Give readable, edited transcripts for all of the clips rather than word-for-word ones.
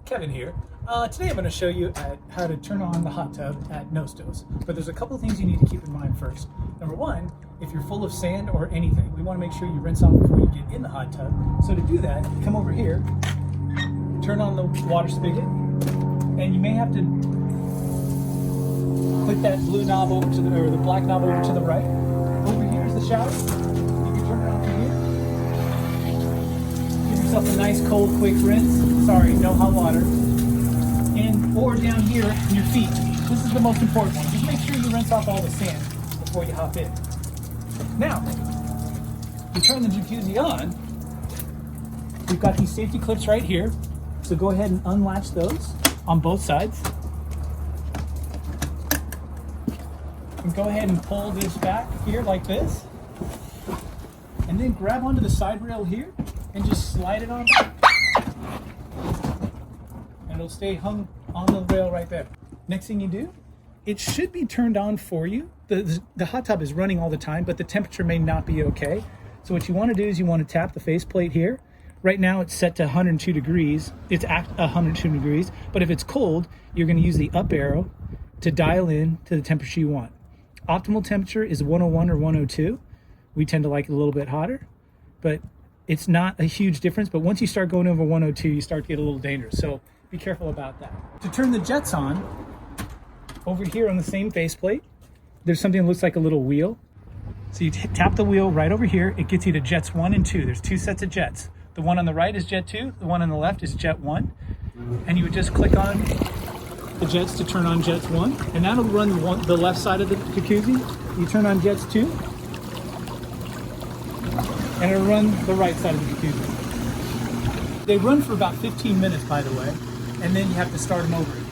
Kevin here. Today I'm going to show you how to turn on the hot tub at Nostos. But there's a couple of things you need to keep in mind first. Number one, if you're full of sand or anything, we want to make sure you rinse off before you get in the hot tub. So to do that, come over here, turn on the water spigot, and you may have to click that blue knob over to the black knob over to the right. Over here is the shower. You can turn it on from here. Give yourself a nice cold quick rinse. Sorry, no hot water. And or down here in your feet. This is the most important one. Just make sure you rinse off all the sand before you hop in. Now, you turn the jacuzzi on. We've got these safety clips right here. So go ahead and unlatch those on both sides. And go ahead and pull this back here like this. And then grab onto the side rail here and just slide it on back. And it'll stay hung on the rail right there. Next thing you do, it should be turned on for you. The hot tub is running all the time, but the temperature may not be okay. So what you want to do is you want to tap the faceplate here. Right now it's set to 102 degrees. It's at 102 degrees, but if it's cold, you're going to use the up arrow to dial in to the temperature you want. Optimal temperature is 101 or 102. We tend to like it a little bit hotter, but it's not a huge difference. But once you start going over 102, you start to get a little dangerous. So be careful about that. To turn the jets on, over here on the same faceplate, there's something that looks like a little wheel. So you tap the wheel right over here. It gets you to jets 1 and 2. There's 2 sets of jets. The one on the right is jet 2. The one on the left is jet 1. And you would just click on the jets to turn on jets 1. And that'll run the left side of the jacuzzi. You turn on jets 2. And it'll run the right side of the jacuzzi. They run for about 15 minutes, by the way. And then you have to start them over again.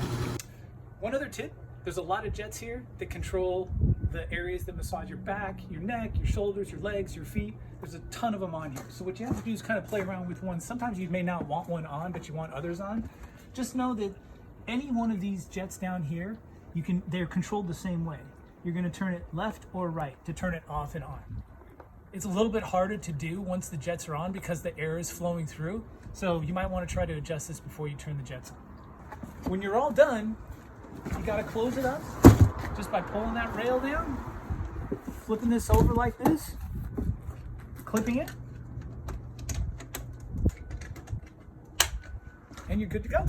One other tip. There's a lot of jets here that control the areas that massage your back, your neck, your shoulders, your legs, your feet. There's a ton of them on here. So what you have to do is kind of play around with one. Sometimes you may not want one on, but you want others on. Just know that any one of these jets down here, they're controlled the same way. You're going to turn it left or right to turn it off and on. It's a little bit harder to do once the jets are on because the air is flowing through. So you might want to try to adjust this before you turn the jets on. When you're all done, you got to close it up just by pulling that rail down, flipping this over like this, clipping it, and you're good to go.